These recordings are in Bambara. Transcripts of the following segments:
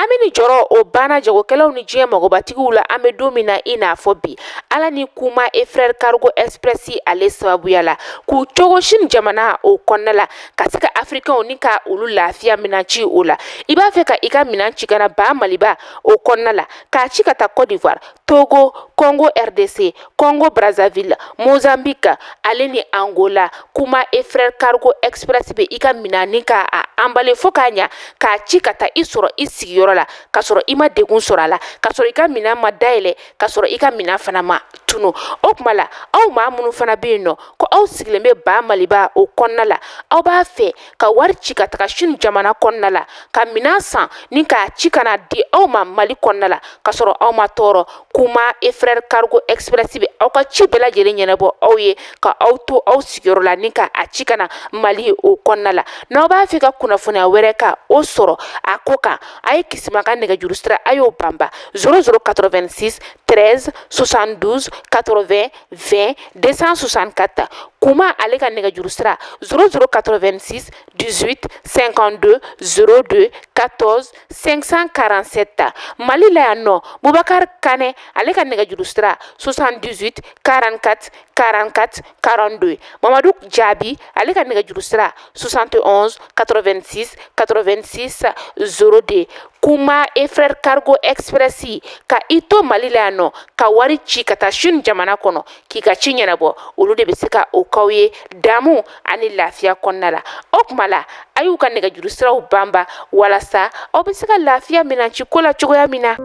Amini jɔrɔ o bana jagokɛlaw ni diɲɛ magobatigiw la an bɛ don min na i n'a fɔ bi ala ni kuma e frère cargo express ale sababuya la k'u cogo sini jamana o kɔnɔna la ka se ka africains ni ka olu lafiya minan ci o la i b'a fɛ ka i ka minan ci kana ba maliba o kɔnɔna la k'a ci ka taa Côte d'Ivoire Togo Congo RDC Congo Brazzaville Mozambique ale ni Angola kuma e frère cargo express be i ka minan ni ka a emballé fo k'a ɲa k'a ci ka taa i sɔrɔ i sigiyɔrɔ la ka sɔrɔ i ma degun sɔrɔ a la ka sɔrɔ i ka minan ma dayɛlɛ ka sɔrɔ i ka minan fana ma tunu o kuma la aw maa minnu fana bɛ yen nɔ ko aw sigilen bɛ ba maliba o kɔnɔna la aw b'a fɛ ka wari ci ka taga sini jamana kɔnɔna la ka minan san ni k'a ci kana di aw ma mali kɔnɔna la ka sɔrɔ aw ma tɔɔrɔ kuma e frère cargo express bɛ aw ka ci bɛɛ lajɛlen ɲɛnabɔ aw ye ka aw to aw sigiyɔrɔ la ni ka a ci kana mali o kɔnɔna la n'aw b'a fɛ ka kunnafoniya wɛrɛ ka o sɔrɔ a ko kan a ye kisima ka nɛgɛjuru sira a y'o banba 0086 13 72 80 20 264 kuma ale ka nɛgɛjuru sira 0086 18 52 02 14 547 mali la yan nɔ Boubacar Kane ale ka nɛgɛjuru sira 78 44 44 42 Mamadou Jaabi ale ka nɛgɛjuru sira 71 86 86 02 kuma e frère cargo express ka i to mali la yan nɔ ka wari ci ka taa sini jamana kɔnɔ k'i ka ci ɲɛnabɔ olu de bɛ se ka o k'aw ye damu ani lafiya kɔnɔna la o kuma la a y'u ka nɛgɛjuru siraw banba walasa aw bɛ se ka lafiya minan ci ko la cogoya min na.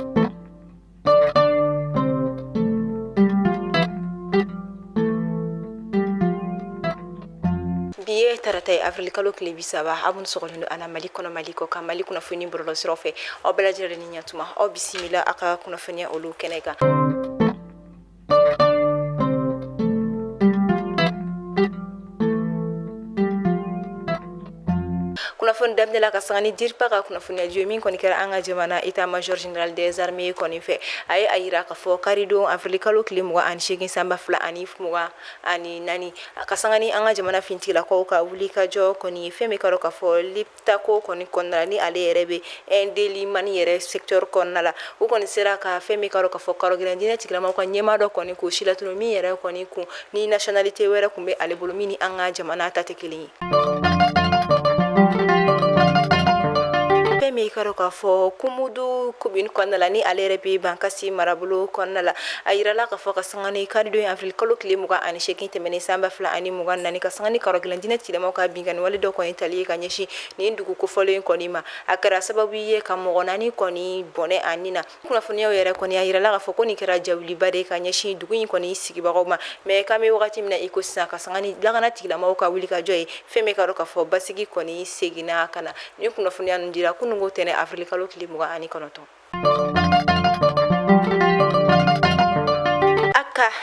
biye tarata avril kalo tile 30 abun sɔgɔlen don ana mali kɔnɔ mali kɔ kan mali kunnafoni bɔlɔlɔ siraw fɛ aw bɛɛ lajɛlen ni ɲatuma aw bisimila a ka kunnafoniya olu kɛnɛ kan. kunnafoni daminɛ la ka sanga ni diripa ka kunnafoniya jo min kɔni kɛra an ka jamana état major général des armées kɔni fɛ a ye a yira k'a fɔ karidon avril kalo tile 28 sanba 2 ani 24 ka sanga ni an ka jamana fintigilakaw ka wuli ka jɔ kɔni ye fɛn min ka dɔn k'a fɔ liptako kɔni kɔnɔna la ni ale yɛrɛ bɛ ndelimani yɛrɛ secteur kɔnɔna la u kɔni sera ka fɛn min ka dɔn k'a fɔ karɔgɛlɛndinɛ tigilamaw ka ɲɛmaa dɔ kɔni k'o si latunu min yɛrɛ kɔni kun ni nationalité wɛrɛ kun bɛ ale bolo min ni an ka jamana ta tɛ kelen ye. fɛn min ka dɔn k'a fɔ kumudu kubini kɔnɔna la ni ale yɛrɛ bɛ bankasi marabolo kɔnɔna la a yirala k'a fɔ ka sanga ni karidon avril kalo tile 28 tɛmɛnen sanba 2 ani 24 ka sanga ni karɔgɛlɛndinɛ tigilamaw ka binkani wale dɔ kɔni tali ye ka ɲɛsin nin dugu kofɔlen kɔni ma a kɛra sababu ye ka mɔgɔ 4 kɔni bɔnɛ a nin na kunnafoniyaw yɛrɛ kɔni a yirala k'a fɔ ko nin kɛra jawuliba de ka ɲɛsin dugu in kɔni sigibagaw ma mais kan bɛ wagati min na i ko sisan ka sanga ni lakana tigilamaw ka wuli ka jɔ ye fɛn min ka dɔn k'a fɔ basigi kɔni seginna ka na ni kunnafoniya ninnu dira kunungo tɛnɛ avril kalo tile 29.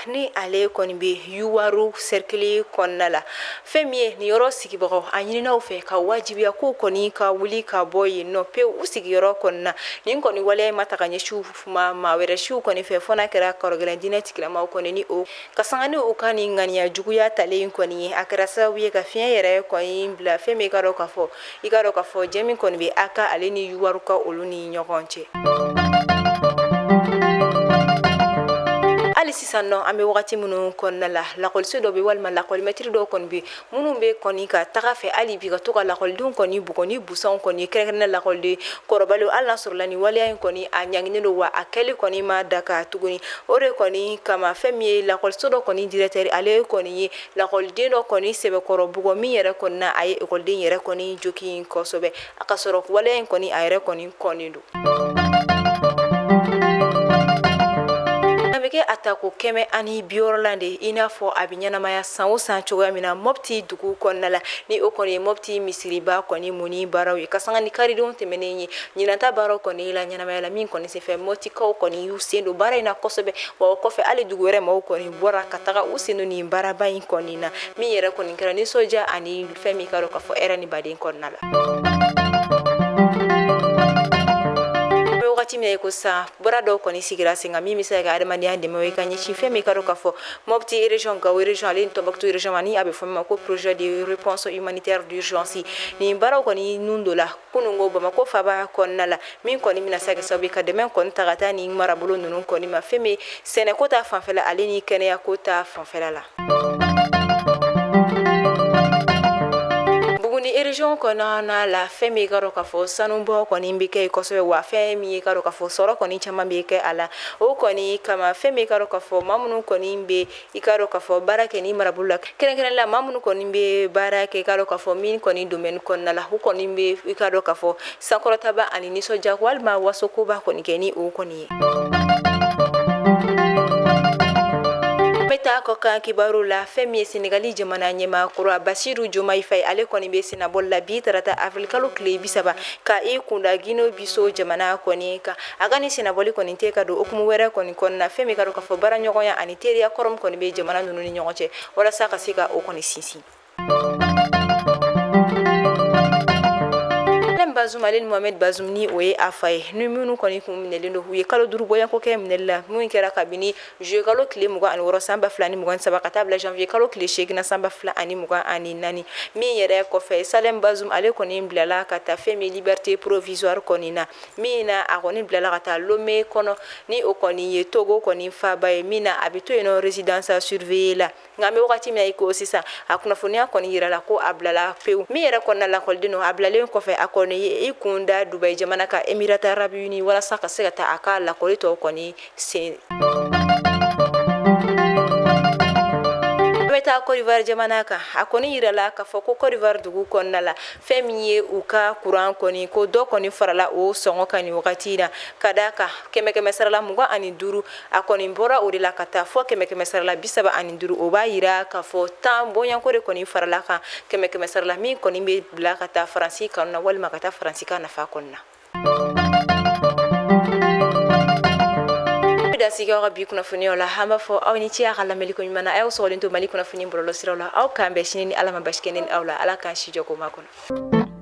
ni ale kɔni bɛ yuwaru cercle kɔnɔna la fɛn min ye nin yɔrɔ sigibagaw a ɲininaw fɛ ka wajibiya ko kɔni ka wuli ka bɔ yen nɔ pewu u sigiyɔrɔ kɔnɔna nin kɔni waleya ma ta ka ɲɛsin maa wɛrɛ siw kɔni fɛ fɔ n'a kɛra karɔgɛlɛndinɛ tigilamaw kɔni ni o ka sanga ni o ka nin ŋaniya juguya talen kɔni ye a kɛra sababu ye ka fiɲɛ yɛrɛ kɔni bila fɛn min i ka dɔn k'a fɔ jɛ min kɔni bɛ a ka ale ni yuwaru ka olu ni ɲɔgɔn cɛ. hali sisan nɔ an bɛ wagati minnu kɔnɔna la lakɔliso dɔ bɛ walima lakɔlimɛtiri dɔw kɔni bɛ minnu bɛ kɔni ka taga fɛ hali bi ka to ka lakɔlidenw kɔni bugɔ ni busanw kɔni kɛrɛnkɛrɛnnen lakɔliden kɔrɔbaliw hali n'a sɔrɔla nin waleya in kɔni a ɲanginen don wa a kɛli kɔni ma da ka tuguni o de kɔni kama fɛn min ye lakɔliso dɔ kɔni directeur ale kɔni ye lakɔliden dɔ kɔni sɛbɛkɔrɔ bugɔ min yɛrɛ kɔni na a ye ekɔliden yɛrɛ kɔni joki kosɛbɛ a ka sɔrɔ waleya in kɔni a yɛrɛ kɔni kɔnnen don. kɛ atako kɛmɛ ani biɔrɔlan de i n'a fɔ a bɛ ɲɛnamaya san o san cogoya min na Mopti dugu kɔnɔna la ni o kɔni ye Mopti misiriba kɔni muni baaraw ye ka sanga ni karidenw tɛmɛnen ye ɲinanta baaraw kɔni la ɲɛnamaya la min kɔni senfɛ Moptikaw kɔni y'u sen don baara in na kosɛbɛ wa o kɔfɛ hali dugu wɛrɛ maaw kɔni bɔra ka taga u sen don nin baaraba in kɔni na min yɛrɛ kɔni kɛra nisɔndiya ani fɛn min ka dɔn k'a fɔ hɛrɛ ni baden kɔnɔna la. wagati min ko sa bora dɔw kɔni sigira sen kan min bɛ se ka adamadenya dɛmɛ ka ɲɛsin fɛn min ka dɔn k'a fɔ Mopti région Gawo région ale ni Tombouctou région ani a bɛ fɔ min ma ko projet de réponse humanitaire d'urgence nin baaraw kɔni nun dɔ la kunungo Bamako faaba kɔnɔna la min kɔni bɛna se ka kɛ sababu ka dɛmɛ kɔni ta ka taa nin marabolo ninnu kɔni ma fɛn min sɛnɛko ta fanfɛla ale ni kɛnɛyako ta fanfɛla la. Buguni région kɔnɔna la fɛn min ka dɔn k'a fɔ sanubɔ kɔni bɛ kɛ kosɛbɛ wa fɛn min ka dɔn k'a fɔ sɔrɔ kɔni caman bɛ kɛ a la o kɔni kama fɛn min ka dɔn k'a fɔ maa minnu kɔni bɛ i ka dɔn k'a fɔ baara kɛ ni marabolo la kɛrɛnkɛrɛnnenya la maa minnu kɔni bɛ baara kɛ i ka dɔn k'a fɔ min kɔni domaine kɔnɔna la o kɔni bɛ i ka dɔn k'a fɔ sankɔrɔtaba ani nisɔndiya walima wasokoba kɔni kɛ ni o kɔni ye. Beta ko kan kibaru la fɛn min ye Senegali jamana ɲɛmaakɔrɔ Basiru Jomayi Faye ale kɔni bɛ senabɔli la bi tarata avril kalo tile 30 ka i kunda Guinée Bissau jamana kɔni kan a ka ni senabɔli kɔni tɛ ka don okumu wɛrɛ kɔni kɔnɔna fɛn min ka dɔn k'a fɔ baaraɲɔgɔnya ani teriya kɔrɔm kɔni bɛ jamana ninnu ni ɲɔgɔn cɛ walasa ka se ka o kɔni sinsin. Bazoum ale ni Mohamed Bazoum ni o ye a fa ye ni minnu kɔni kun minɛlen don u ye kalo 5 bɔɲanko kɛ minɛli la mun kɛra kabini juillet kalo tile 26 san 2023 ka taa bila janvier kalo tile 8 san 2024 min yɛrɛ kɔfɛ Salem Bazoum ale kɔni bilala ka taa fɛn min liberté provisoire kɔni na min na a kɔni bilala ka taa Lomé kɔnɔ ni o kɔni ye Togo kɔni faaba ye min na a bɛ to yen nɔ résidence surveillée la nka an bɛ wagati min na i ko sisan a kunnafoniya kɔni yira la ko a bilala pewu min yɛrɛ kɔnɔna la lakɔliden don a bilalen kɔfɛ a kɔni i kun da Dubai jamana ka Émirats Arabes Unis walasa ka se ka taa a ka lakɔli tɔw kɔni sen. Bɛ taa Côte d'Ivoire jamana kan a kɔni yirala k'a fɔ ko Côte d'Ivoire dugu kɔnɔna la fɛn min ye u ka courant kɔni ko dɔ kɔni farala o sɔngɔ kan ni wagati na ka d'a kan kɛmɛ sarala 25 a kɔni bɔra o de la ka taa fɔ kɛmɛ sarala 35 o b'a yira k'a fɔ 10 bɔɲanko de kɔni farala kan kɛmɛ sarala min kɔni bɛ bila ka taa Faransi kan na walima ka taa Faransi ka nafa kɔni na. Da sigaw ka bi kunnafoniyaw la an b'a fɔ aw ni ce a ka lamɛnli ko ɲuman na a y'aw sɔgɔlen to Mali kunnafoni bɔlɔlɔ siraw la aw k'an bɛn sini ni Ala ma basi kɛ ne ni aw la Ala k'an si jɔ ko makɔnɔ.